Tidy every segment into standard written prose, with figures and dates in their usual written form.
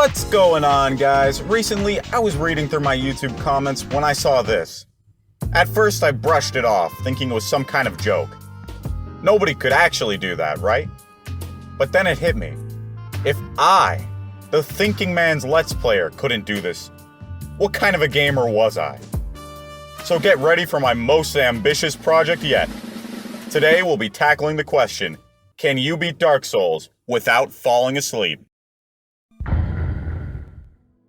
What's going on, guys? Recently, I was reading through my YouTube comments when I saw this. At first, I brushed it off, thinking it was some kind of joke. Nobody could actually do that, right? But then it hit me. If I, the thinking man's Let's Player, couldn't do this, what kind of a gamer was I? So get ready for my most ambitious project yet. Today, we'll be tackling the question, can you beat Dark Souls without falling asleep?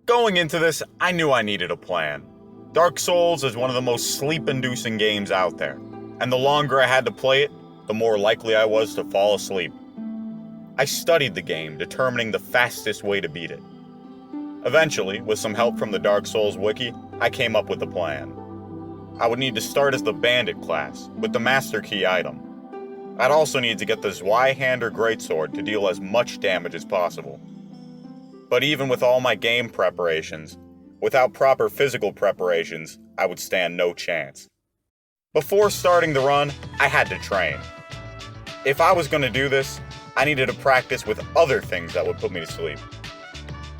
Going into this, I knew I needed a plan. Dark Souls is one of the most sleep-inducing games out there, and the longer I had to play it, the more likely I was to fall asleep. I studied the game, determining the fastest way to beat it. Eventually, with some help from the Dark Souls wiki, I came up with a plan. I would need to start as the Bandit class, with the Master Key item. I'd also need to get the Zweihander Greatsword to deal as much damage as possible. But even with all my game preparations, without proper physical preparations, I would stand no chance. Before starting the run, I had to train. If I was going to do this, I needed to practice with other things that would put me to sleep.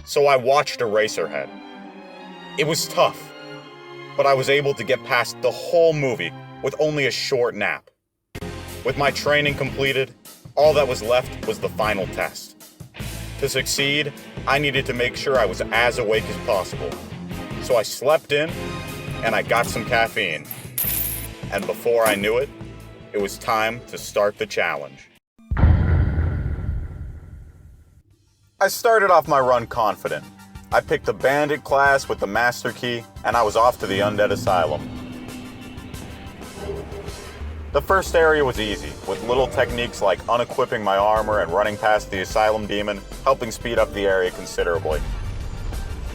So I watched Eraserhead. It was tough, but I was able to get past the whole movie with only a short nap. With my training completed, all that was left was the final test. To succeed, I needed to make sure I was as awake as possible. So I slept in, and I got some caffeine. And before I knew it, it was time to start the challenge. I started off my run confident. I picked the Bandit class with the Master Key, and I was off to the Undead Asylum. The first area was easy, with little techniques like unequipping my armor and running past the Asylum Demon, helping speed up the area considerably.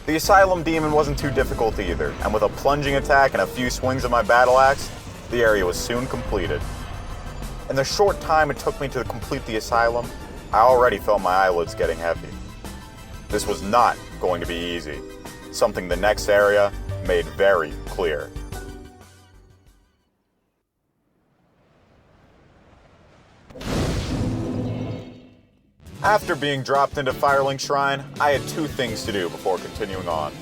The Asylum Demon wasn't too difficult either, and with a plunging attack and a few swings of my battle axe, the area was soon completed. In the short time it took me to complete the Asylum, I already felt my eyelids getting heavy. This was not going to be easy, something the next area made very clear. After being dropped into Firelink Shrine, I had two things to do before continuing on.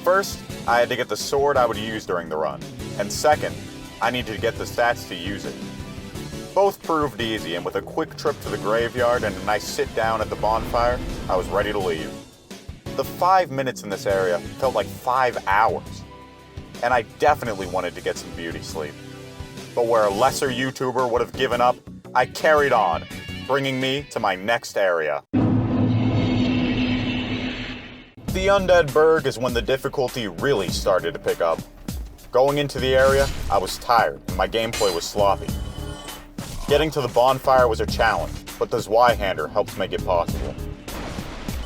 First, I had to get the sword I would use during the run, and second, I needed to get the stats to use it. Both proved easy, and with a quick trip to the graveyard and a nice sit down at the bonfire, I was ready to leave. The 5 minutes in this area felt like 5 hours, and I definitely wanted to get some beauty sleep. But where a lesser YouTuber would have given up, I carried on, bringing me to my next area. The Undeadburg is when the difficulty really started to pick up. Going into the area, I was tired and my gameplay was sloppy. Getting to the bonfire was a challenge, but the Zweihander helped make it possible.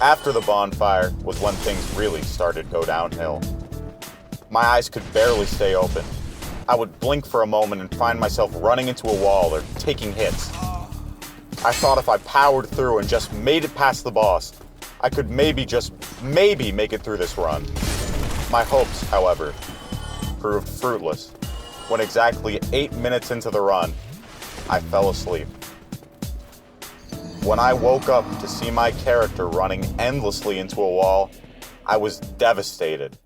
After the bonfire was when things really started to go downhill. My eyes could barely stay open. I would blink for a moment and find myself running into a wall or taking hits. I thought if I powered through and just made it past the boss, I could maybe make it through this run. My hopes, however, proved fruitless. When exactly 8 minutes into the run, I fell asleep. When I woke up to see my character running endlessly into a wall, I was devastated.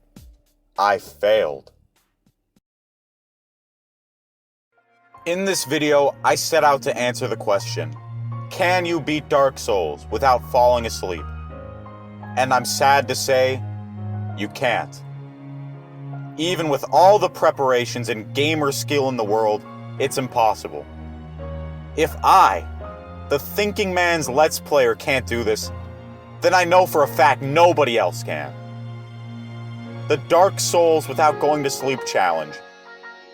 I failed. In this video, I set out to answer the question, can you beat Dark Souls without falling asleep? And I'm sad to say, you can't. Even with all the preparations and gamer skill in the world, it's impossible. If I, the thinking man's Let's Player, can't do this, then I know for a fact nobody else can. The Dark Souls without going to sleep challenge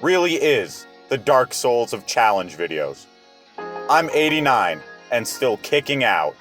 really is the Dark Souls of challenge videos. I'm 89 and still kicking out.